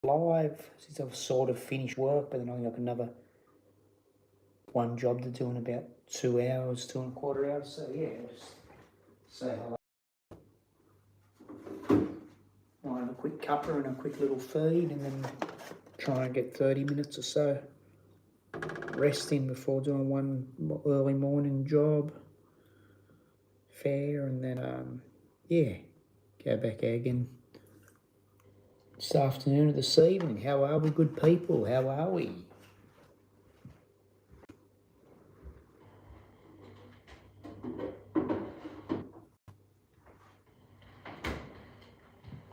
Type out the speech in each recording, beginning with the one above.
live since I've sort of finished work, but then I think I've got another one job to do in about 2 hours, 2.25 hours. So yeah, just say hello. I'll have a quick cuppa and a quick little feed, and then try and get 30 minutes or so resting before doing one early morning job fair, and then yeah, go back out again this afternoon or this evening. How are we, good people? How are we?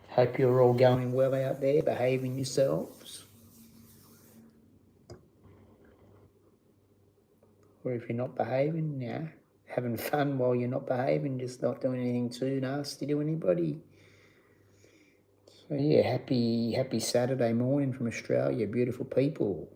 Hope you're all going well out there, behaving yourselves. Or if you're not behaving, yeah, having fun while you're not behaving, just not doing anything too nasty to anybody. So yeah, happy Saturday morning from Australia, beautiful people.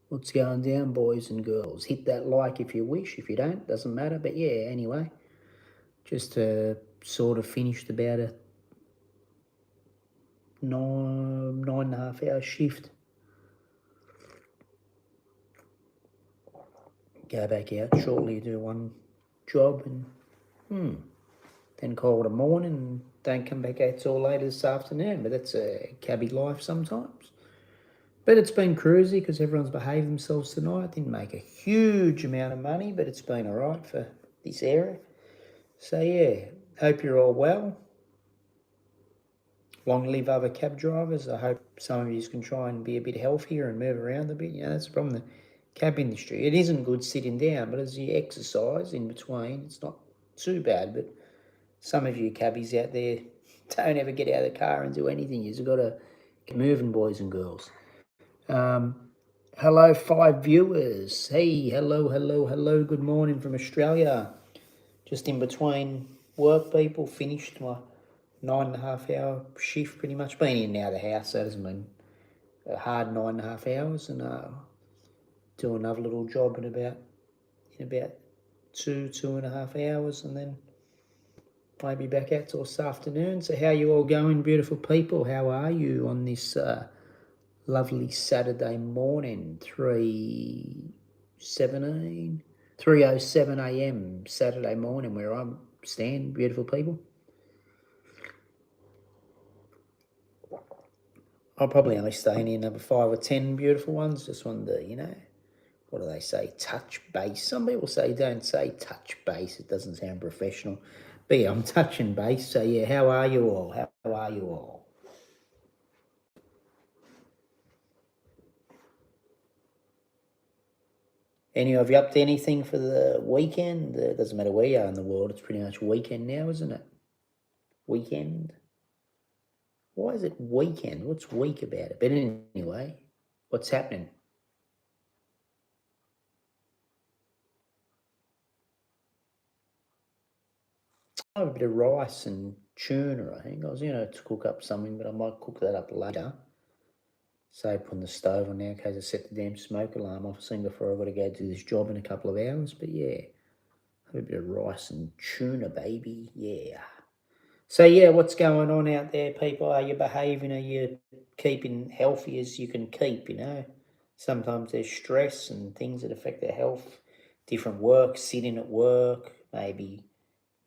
What's going down, boys and girls? Hit that like if you wish. If you don't, doesn't matter. But yeah, anyway, just sort of finished about a 9.5 hour shift. Go back out shortly, do one job, and then call it a morning and don't come back out till later this afternoon. But that's a cabbie life sometimes. But it's been cruisy because everyone's behaved themselves tonight. Didn't make a huge amount of money, but it's been all right for this area. So yeah, hope you're all well. Long live other cab drivers. I hope some of you can try and be a bit healthier and move around a bit. You know, that's the problem. The cab industry. It isn't good sitting down, but as you exercise in between, it's not too bad. But some of you cabbies out there don't ever get out of the car and do anything. You've got to get moving, boys and girls. Hello, 5 viewers. Hey, hello. Good morning from Australia. Just in between work, people. Finished my 9.5 hour shift, pretty much. Been in and out of the house. That hasn't been a hard 9.5 hours, and do another little job in about 2.5 hours, and then maybe back out till this afternoon. So how you all going, beautiful people? How are you on this lovely Saturday morning, 3:07 a.m. Saturday morning, where I'm standing, beautiful people? I'll probably only stay in here another 5 or 10 beautiful ones. Just wanted to, what do they say? Touch base. Some people say don't say touch base. It doesn't sound professional. But yeah, I'm touching base. So yeah, how are you all? How are you all? Any of you up to anything for the weekend? It doesn't matter where you are in the world. It's pretty much weekend now, isn't it? Weekend. Why is it weekend? What's weak about it? But anyway, what's happening? I have a bit of rice and tuna, I think. I was to cook up something, but I might cook that up later. So putting the stove on now in case I set the damn smoke alarm off soon before I've got to go do this job in a couple of hours. But yeah, have a bit of rice and tuna, baby. Yeah. So yeah, what's going on out there, people? Are you behaving? Are you keeping healthy as you can keep, Sometimes there's stress and things that affect their health. Different work, sitting at work, maybe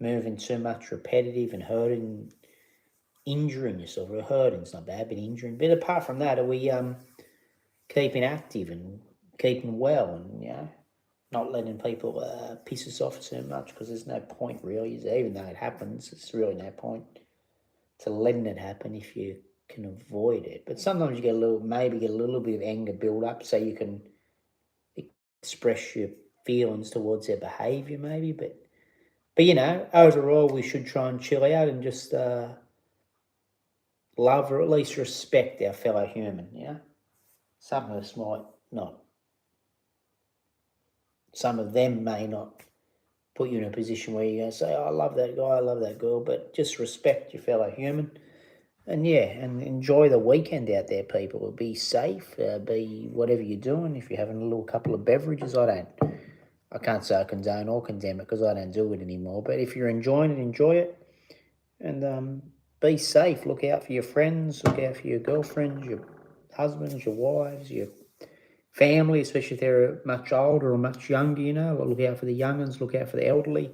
moving too much repetitive and injuring yourself. Or hurting's not bad, but injuring. But apart from that, are we keeping active and keeping well and, not letting people piss us off too much, because there's no point really, even though it happens, there's really no point to letting it happen if you can avoid it. But sometimes you maybe get a little bit of anger build up so you can express your feelings towards their behaviour maybe, but But, overall, we should try and chill out and just love or at least respect our fellow human, Some of us might not. Some of them may not put you in a position where you're going to say, oh, I love that guy, I love that girl, but just respect your fellow human. And and enjoy the weekend out there, people. Be safe, be whatever you're doing. If you're having a little couple of beverages, I can't say I condone or condemn it because I don't do it anymore. But if you're enjoying it, enjoy it. And be safe. Look out for your friends. Look out for your girlfriends, your husbands, your wives, your family, especially if they're much older or much younger, Look out for the young'uns. Look out for the elderly.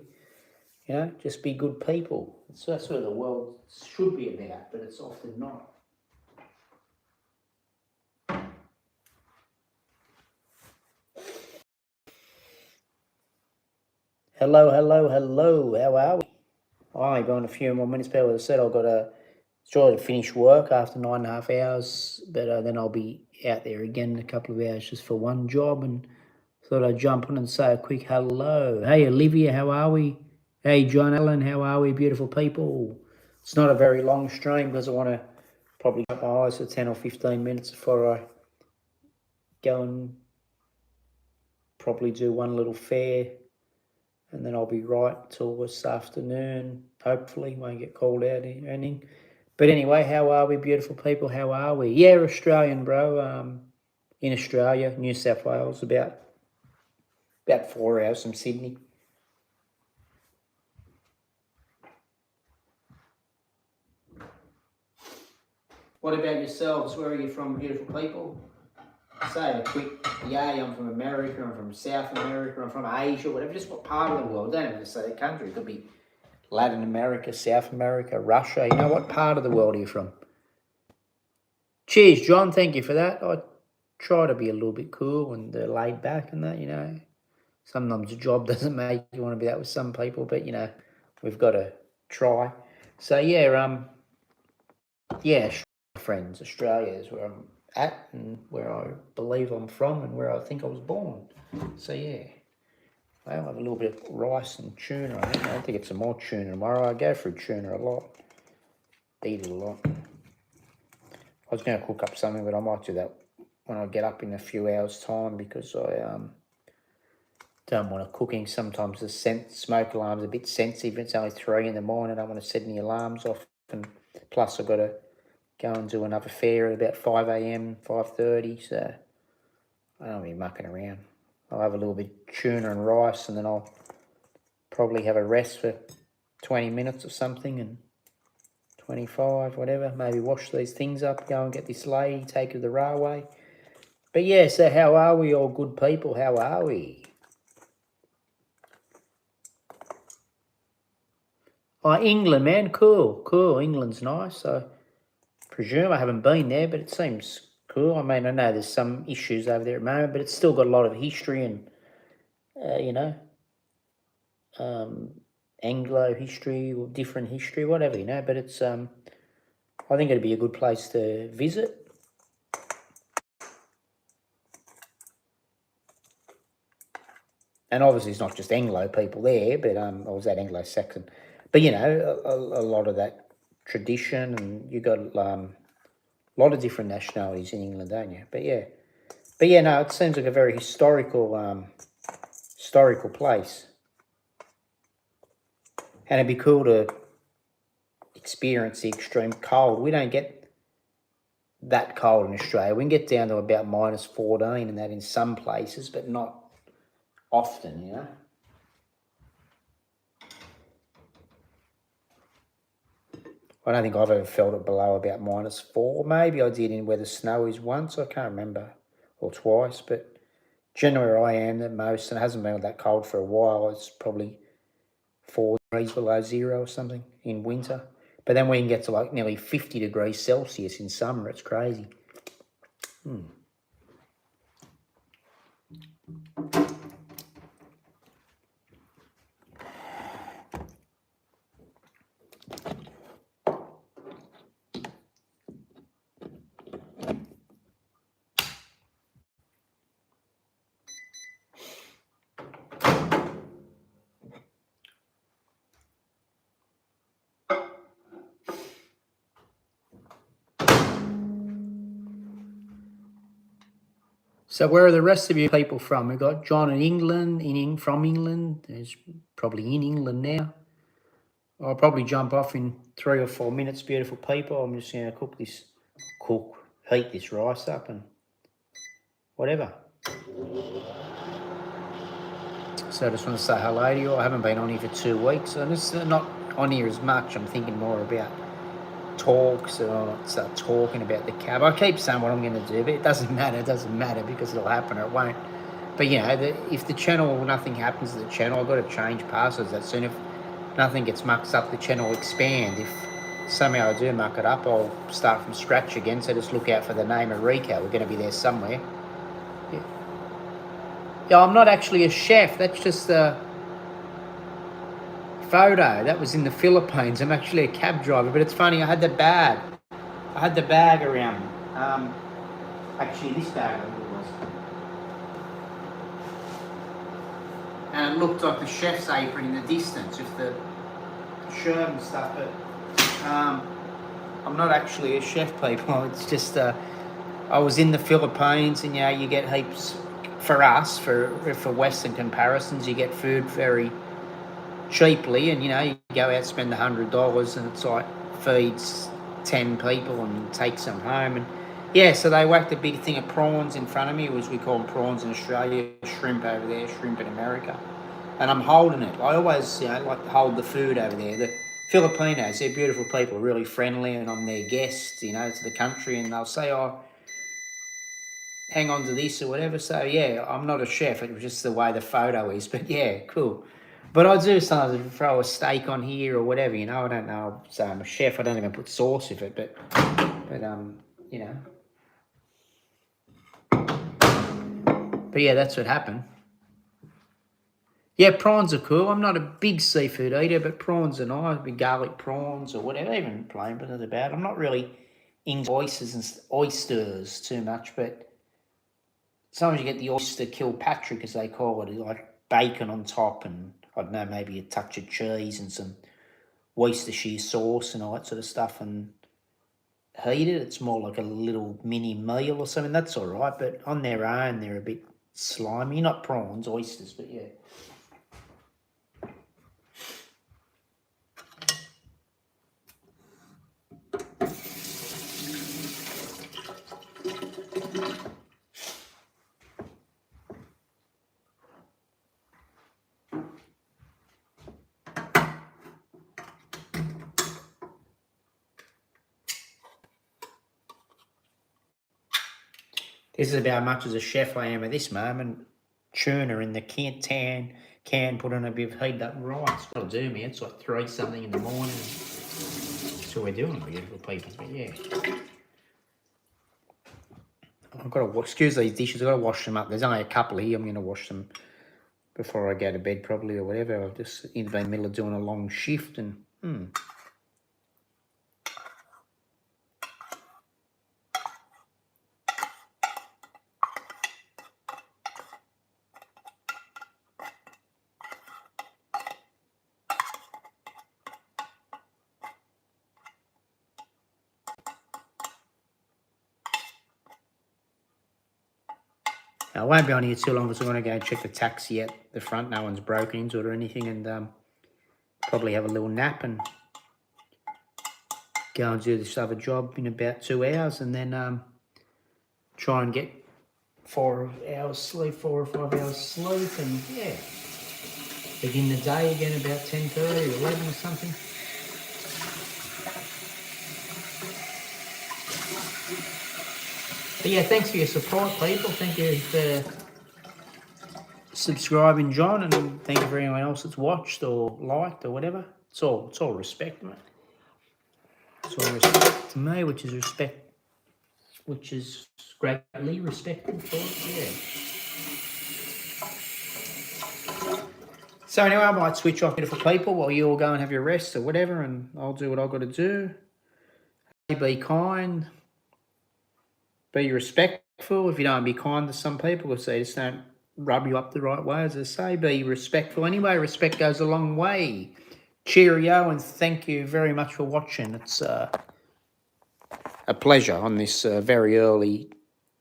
Just be good people. So that's what the world should be about, but it's often not. Hello. How are we? I've gone a few more minutes, but as I said, I've got to try to finish work after 9.5 hours, but then I'll be out there again in a couple of hours just for one job, and thought I'd jump on and say a quick hello. Hey, Olivia, how are we? Hey, John Allen, how are we, beautiful people? It's not a very long stream because I want to probably shut my eyes for 10 or 15 minutes before I go and probably do one little fair, and then I'll be right till this afternoon. Hopefully, won't get called out or anything. But anyway, how are we, beautiful people? How are we? Yeah, Australian, bro. In Australia, New South Wales, about 4 hours from Sydney. What about yourselves? Where are you from, beautiful people? Say a quick, I'm from America, I'm from South America, I'm from Asia, whatever. Just what part of the world. Don't even say the country. It could be Latin America, South America, Russia. What part of the world are you from? Cheers, John. Thank you for that. I try to be a little bit cool and laid back and that. Sometimes a job doesn't make you want to be that with some people, but, we've got to try. So, friends, Australia is where I'm at and where I believe I'm from and where I think I was born. So, I'll have a little bit of rice and tuna. I think get some more tuna tomorrow. I go for tuna a lot. Eat it a lot. I was going to cook up something, but I might do that when I get up in a few hours' time because I don't want to cooking. Sometimes the smoke alarm's a bit sensitive. It's only 3 in the morning. I don't want to set any alarms off. And plus, I've got to go and do another fair at about 5 a.m, 5:30. So I don't want to be mucking around. I'll have a little bit of tuna and rice, and then I'll probably have a rest for 20 minutes or something, and 25, whatever. Maybe wash these things up, go and get this lady, take her to the railway. But so how are we, all good people? How are we? Oh, England, man, cool. England's nice. I presume I haven't been there, but it seems cool. I mean, I know there's some issues over there at the moment, but it's still got a lot of history and, Anglo history or different history, whatever, but it's, I think it'd be a good place to visit. And obviously it's not just Anglo people there, but, or was that Anglo-Saxon? But, a lot of that tradition, and you got a lot of different nationalities in England, don't you? But no, it seems like a very historical place. And it'd be cool to experience the extreme cold. We don't get that cold in Australia. We can get down to about -14 and that in some places, but not often, I don't think I've ever felt it below about -4. Maybe I did in where the snow is once. I can't remember, or twice. But generally where I am the most, and it hasn't been that cold for a while, it's probably 4 degrees below zero or something in winter. But then we can get to like nearly 50 degrees Celsius in summer. It's crazy. So where are the rest of you people from? We've got John in England, from England. He's probably in England now. I'll probably jump off in 3 or 4 minutes, beautiful people. I'm just going to heat this rice up and whatever. So I just want to say hello to you. I haven't been on here for 2 weeks. I'm just not on here as much. I'm thinking more about talks, or start talking about the cab. I keep saying what I'm going to do, but it doesn't matter. It doesn't matter because it'll happen or it won't. But, you know, if the channel, nothing happens to the channel, I've got to change passwords that soon. If nothing gets mucked up, the channel will expand. If somehow I do muck it up, I'll start from scratch again. So just look out for the name Errico. We're going to be there somewhere. Yeah, I'm not actually a chef. That's just a photo. That was in the Philippines. I'm actually a cab driver. But it's funny, I had the bag. Around me. Actually, this bag, I think it was. And it looked like the chef's apron in the distance with the shirt and stuff. But I'm not actually a chef, people. It's just I was in the Philippines, and you get heaps. For us, for Western comparisons, you get food very cheaply, and you go out, spend $100, and it's like feeds 10 people and takes them home. And yeah, so they whacked a big thing of prawns in front of me, as we call them prawns in Australia, shrimp over there, shrimp in America, and I'm holding it. I always like to hold the food over there. The Filipinos, they're beautiful people, really friendly, and I'm their guest, to the country, and they'll say, oh, hang on to this or whatever. So yeah, I'm not a chef. It was just the way the photo is. But yeah, cool. But I do sometimes throw a steak on here or whatever. I don't know. So I'm a chef. I don't even put sauce with it. But But yeah, that's what happened. Yeah, prawns are cool. I'm not a big seafood eater, but prawns are nice. Big garlic prawns or whatever, even plain, but not bad. I'm not really into oysters too much, but sometimes you get the oyster Kilpatrick, as they call it, like bacon on top and, I don't know, maybe a touch of cheese and some Worcestershire sauce and all that sort of stuff, and heat it. It's more like a little mini meal or something. That's all right, but on their own, they're a bit slimy. Not prawns, oysters, but yeah. This is about as much as a chef I am at this moment. Tuna in the can, put on a bit of heated up rice. That'll do me. It's like 3 something in the morning. That's what we're doing, beautiful people. But yeah, I've got to excuse these dishes. I've got to wash them up. There's only a couple here. I'm going to wash them before I go to bed, probably, or whatever. I've just been in the middle of doing a long shift, and I won't be on here too long because I'm going to go and check the taxi at the front. No one's broken into it or anything, and probably have a little nap and go and do this other job in about 2 hours, and then try and get 4 or 5 hours sleep, and yeah, begin the day again about 10:30 or 11 or something. But yeah, thanks for your support, people. Thank you for subscribing, John, and thank you for anyone else that's watched or liked or whatever. It's all respect, mate. It's all respect to me, which is greatly respected for it, yeah. So anyway, I might switch off, beautiful people, while you all go and have your rest or whatever, and I'll do what I've got to do. Be kind. Be respectful. If you don't be kind to some people, because they just don't rub you up the right way, as I say, be respectful anyway. Respect goes a long way. Cheerio, and thank you very much for watching. It's a pleasure on this very early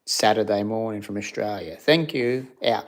Saturday morning from Australia. Thank you. Out.